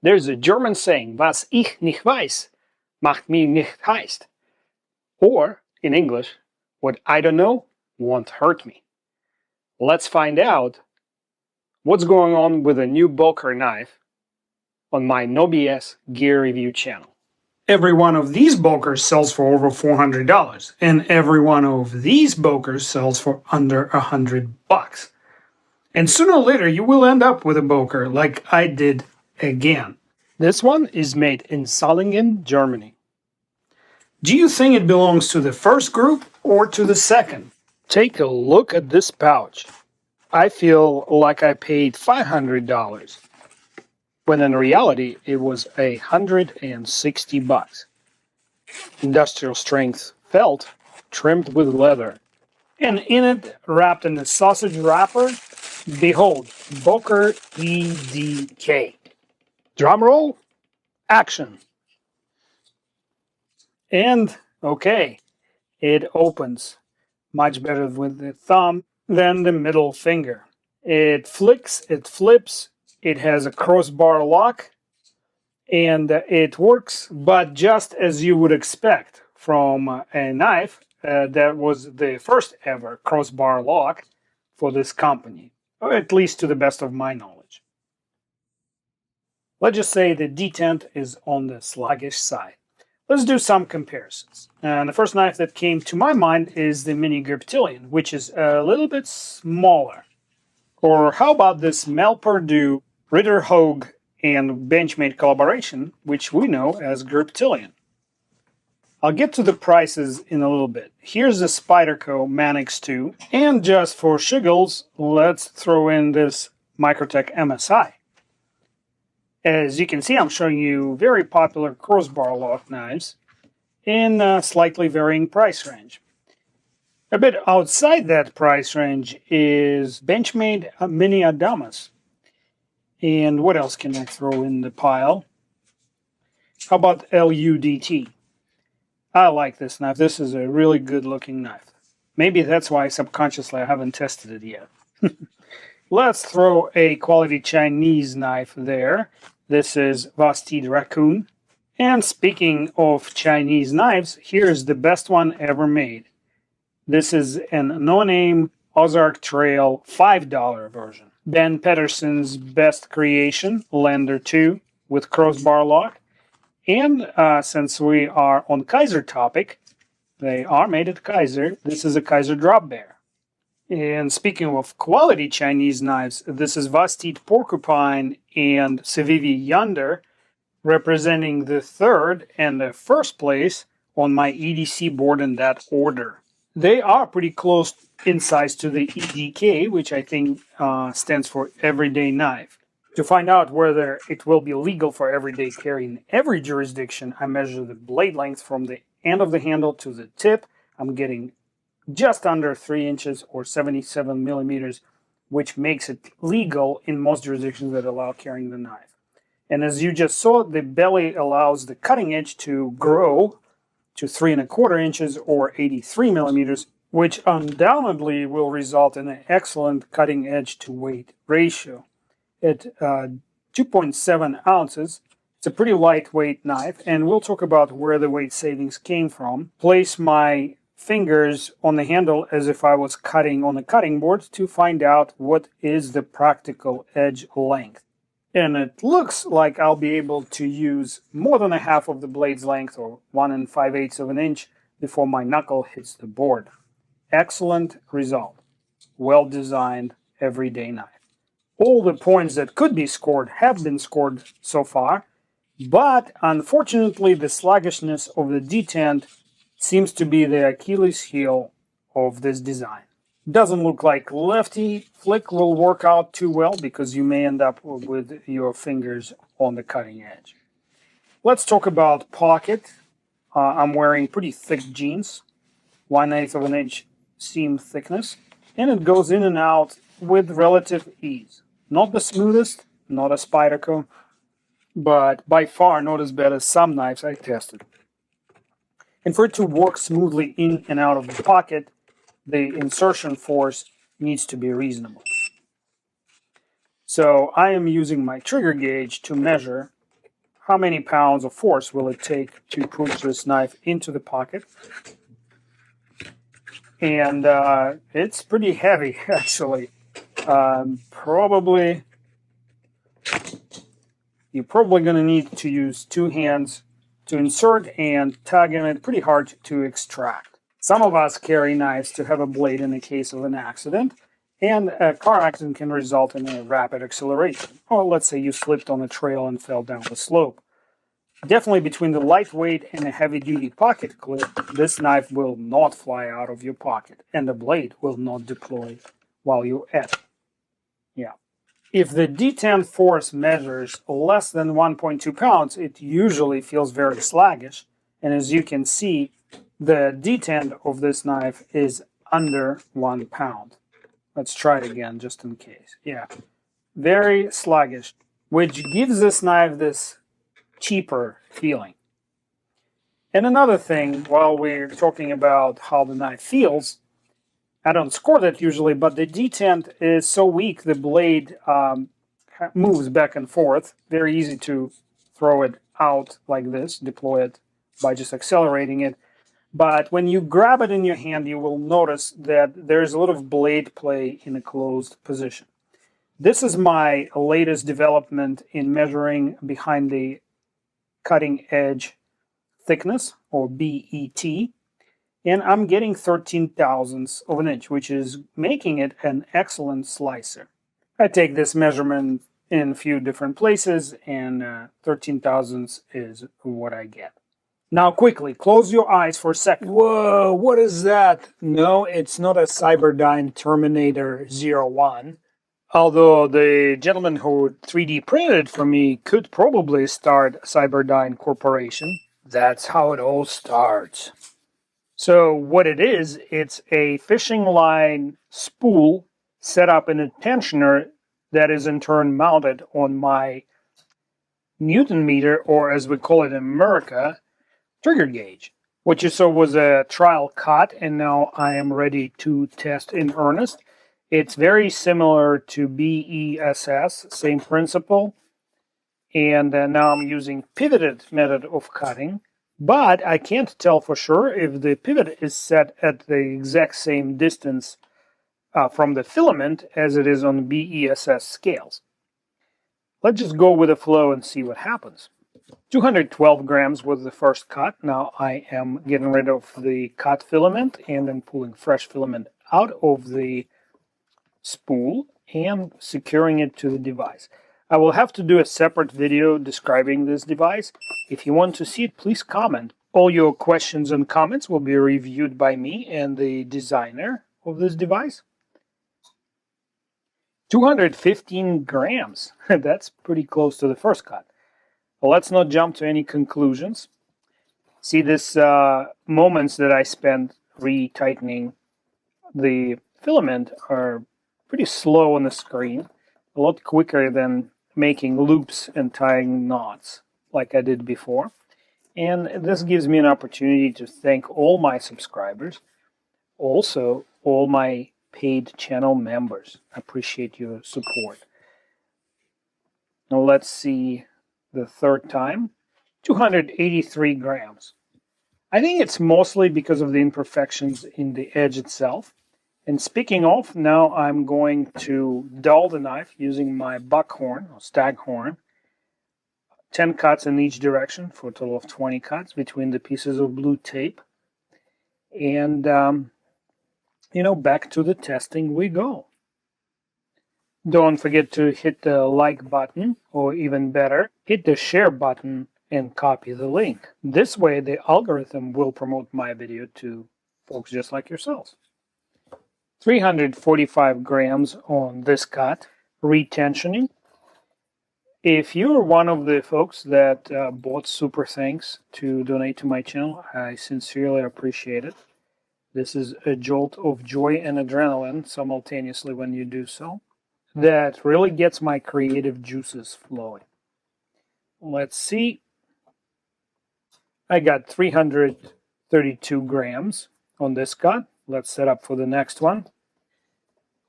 There's a German saying, was ich nicht weiß, macht mich nicht heiß. Or, in English, what I don't know won't hurt me. Let's find out what's going on with a new Boker knife on my No BS Gear Review channel. Every one of these Bokers sells for over $400, and every one of these Bokers sells for under $100. And sooner or later, you will end up with a Boker like I did again. This one is made in Solingen, Germany. Do you think it belongs to the first group or to the second? Take a look at this pouch. I feel like I paid $500, when in reality it was $160. Industrial strength felt, trimmed with leather. And in it, wrapped in a sausage wrapper, behold, Boker EDK. Drum roll, action. And, okay, it opens. Much better with the thumb than the middle finger. It flicks, it flips, it has a crossbar lock, and it works, but just as you would expect from a knife that was the first ever crossbar lock for this company, or at least to the best of my knowledge. Let's just say the detent is on the sluggish side. Let's do some comparisons. And the first knife that came to my mind is the Mini Griptilian, which is a little bit smaller. Or how about this Mel Perdue, Ritter Hogue, and Benchmade collaboration, which we know as Griptilian. I'll get to the prices in a little bit. Here's the Spyderco Manix 2, and just for shiggles, let's throw in this Microtech MSI. As you can see, I'm showing you very popular crossbar lock knives in a slightly varying price range. A bit outside that price range is Benchmade Mini Adamas. And what else can I throw in the pile? How about LUDT? I like this knife. This is a really good looking knife. Maybe that's why subconsciously I haven't tested it yet. Let's throw a quality Chinese knife there. This is Vastid Raccoon. And speaking of Chinese knives, here's the best one ever made. This is an no-name Ozark Trail $5 version. Ben Pedersen's best creation, Lander 2 with crossbar lock. And since we are on Kaiser topic, they are made at Kaiser. This is a Kaiser Drop Bear. And speaking of quality Chinese knives, this is Vastid Porcupine and Civivi Yonder, representing the third and the first place on my EDC board in that order. They are pretty close in size to the EDK, which I think stands for Everyday Knife. To find out whether it will be legal for everyday carry in every jurisdiction, I measure the blade length from the end of the handle to the tip. I'm getting just under 3 inches or 77 millimeters, which makes it legal in most jurisdictions that allow carrying the knife. And as you just saw, the belly allows the cutting edge to grow to 3¼ inches or 83 millimeters, which undoubtedly will result in an excellent cutting edge to weight ratio. At 2.7 ounces, it's a pretty lightweight knife, and we'll talk about where the weight savings came from. Place my fingers on the handle as if I was cutting on a cutting board to find out what is the practical edge length. And it looks like I'll be able to use more than a half of the blade's length, or 1 5/8 of an inch, before my knuckle hits the board. Excellent result. Well designed, everyday knife. All the points that could be scored have been scored so far, but unfortunately the sluggishness of the detent seems to be the Achilles heel of this design. Doesn't look like lefty flick will work out too well because you may end up with your fingers on the cutting edge. Let's talk about pocket. I'm wearing pretty thick jeans, 1/8 of an inch seam thickness, and it goes in and out with relative ease. Not the smoothest, not a Spyderco, but by far not as bad as some knives I tested. And for it to work smoothly in and out of the pocket, the insertion force needs to be reasonable. So I am using my trigger gauge to measure how many pounds of force will it take to push this knife into the pocket. And it's pretty heavy, actually. You're probably going to need to use two hands to insert and tug in it. Pretty hard to extract. Some of us carry knives to have a blade in the case of an accident, and a car accident can result in a rapid acceleration. Or let's say you slipped on a trail and fell down the slope. Definitely between the lightweight and a heavy-duty pocket clip, this knife will not fly out of your pocket, and the blade will not deploy while you're at it. Yeah. If the detent force measures less than 1.2 pounds, it usually feels very sluggish. And as you can see, the detent of this knife is under 1 pound. Let's try it again just in case. Yeah, very sluggish, which gives this knife this cheaper feeling. And another thing, while we're talking about how the knife feels, I don't score that usually, but the detent is so weak, the blade moves back and forth. Very easy to throw it out like this, deploy it by just accelerating it. But when you grab it in your hand, you will notice that there's a lot of blade play in a closed position. This is my latest development in measuring behind the cutting edge thickness, or BET. And I'm getting 13 thousandths of an inch, which is making it an excellent slicer. I take this measurement in a few different places, and 13 thousandths is what I get. Now quickly, close your eyes for a second. Whoa, what is that? No, it's not a Cyberdyne Terminator 01. Although the gentleman who 3D printed for me could probably start Cyberdyne Corporation. That's how it all starts. So what it is, it's a fishing line spool set up in a tensioner that is in turn mounted on my Newton meter, or as we call it in America, trigger gauge. What you saw was a trial cut, and now I am ready to test in earnest. It's very similar to BESS, same principle. And now I'm using pivoted method of cutting. But I can't tell for sure if the pivot is set at the exact same distance from the filament as it is on BESS scales. Let's just go with the flow and see what happens. 212 grams was the first cut. Now I am getting rid of the cut filament and then pulling fresh filament out of the spool and securing it to the device. I will have to do a separate video describing this device. If you want to see it, please comment. All your questions and comments will be reviewed by me and the designer of this device. 215 grams. That's pretty close to the first cut. Well, let's not jump to any conclusions. See, this moments that I spent retightening the filament are pretty slow on the screen, a lot quicker than making loops and tying knots like I did before. And this gives me an opportunity to thank all my subscribers, also all my paid channel members. I appreciate your support. Now let's see the third time. 283 grams. I think it's mostly because of the imperfections in the edge itself. And speaking of, now I'm going to dull the knife using my buckhorn or staghorn. 10 cuts in each direction for a total of 20 cuts between the pieces of blue tape. And, back to the testing we go. Don't forget to hit the like button, or even better, hit the share button and copy the link. This way, the algorithm will promote my video to folks just like yourselves. 345 grams on this cut, retensioning. If you're one of the folks that bought super thanks to donate to my channel, I sincerely appreciate it. This is a jolt of joy and adrenaline simultaneously when you do so. That really gets my creative juices flowing. Let's see. I got 332 grams on this cut. Let's set up for the next one.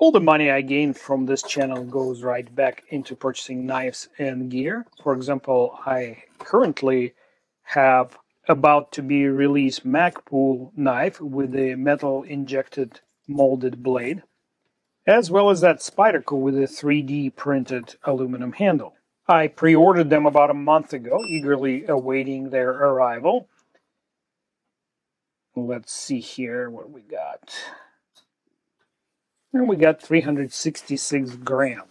All the money I gained from this channel goes right back into purchasing knives and gear. For example, I currently have about to be released Magpool knife with a metal injected molded blade, as well as that Spyderco with a 3D printed aluminum handle. I pre-ordered them about a month ago, eagerly awaiting their arrival. Let's see here what we got. And we got 366 grams.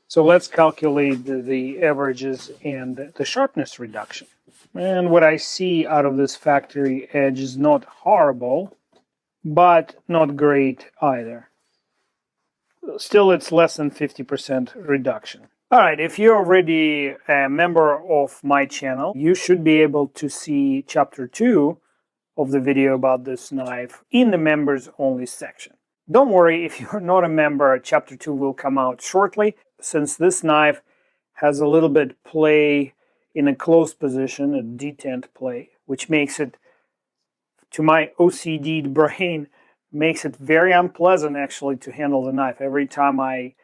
So let's calculate the averages and the sharpness reduction. And what I see out of this factory edge is not horrible, but not great either. Still, it's less than 50% reduction. All right, if you're already a member of my channel, you should be able to see chapter 2 of the video about this knife in the members only section. Don't worry, if you're not a member, chapter 2 will come out shortly, since this knife has a little bit play in a closed position, a detent play, which makes it, to my OCD brain, makes it very unpleasant actually to handle the knife. Every time I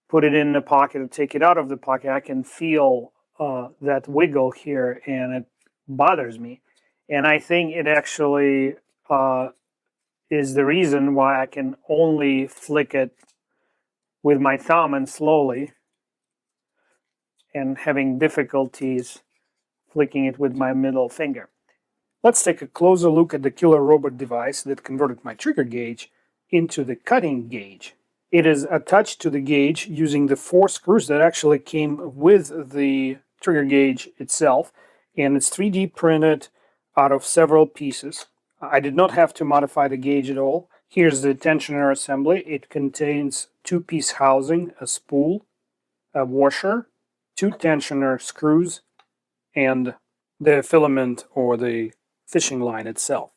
put it in the pocket or take it out of the pocket, I can feel that wiggle here, and it bothers me. And I think it actually is the reason why I can only flick it with my thumb and slowly, and having difficulties flicking it with my middle finger. Let's take a closer look at the killer robot device that converted my trigger gauge into the cutting gauge. It is attached to the gauge using the 4 screws that actually came with the trigger gauge itself, and it's 3D printed out of several pieces. I did not have to modify the gauge at all. Here's the tensioner assembly. It contains 2-piece housing, a spool, a washer, 2 tensioner screws, and the filament or the fishing line itself.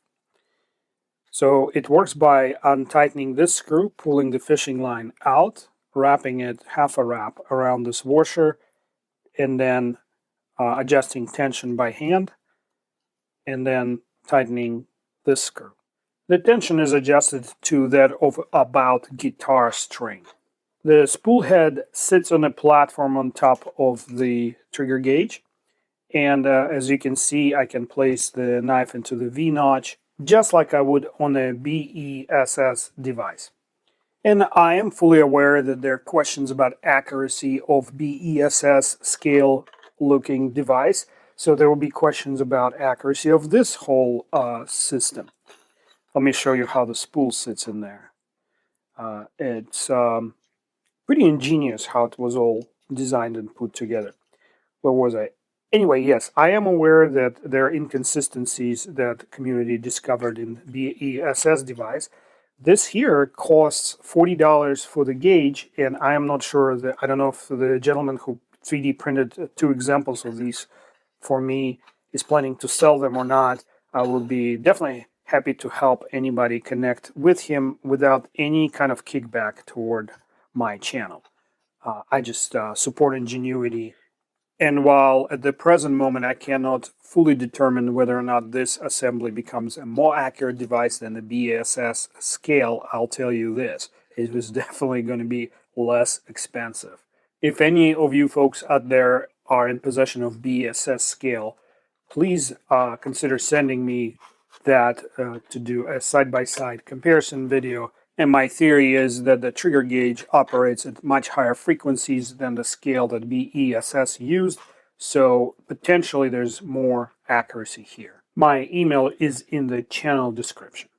So it works by untightening this screw, pulling the fishing line out, wrapping it half a wrap around this washer, and then adjusting tension by hand, and then tightening this screw. The tension is adjusted to that of about guitar string. The spool head sits on a platform on top of the trigger gauge, and as you can see, I can place the knife into the V-notch just like I would on a BESS device. And I am fully aware that there are questions about accuracy of BESS scale looking device, so there will be questions about accuracy of this whole system. Let me show you how the spool sits in there. It's pretty ingenious how it was all designed and put together. Where was I? Anyway, yes, I am aware that there are inconsistencies that the community discovered in BESS device. This here costs $40 for the gauge, and I am not sure that, I don't know if the gentleman who 3D printed 2 examples of these for me is planning to sell them or not. I will be definitely happy to help anybody connect with him without any kind of kickback toward my channel. I just support ingenuity. And while at the present moment I cannot fully determine whether or not this assembly becomes a more accurate device than the BESS scale, I'll tell you this: it is definitely going to be less expensive. If any of you folks out there are in possession of BESS scale, please consider sending me that to do a side-by-side comparison video. And my theory is that the trigger gauge operates at much higher frequencies than the scale that BESS used, so potentially there's more accuracy here. My email is in the channel description.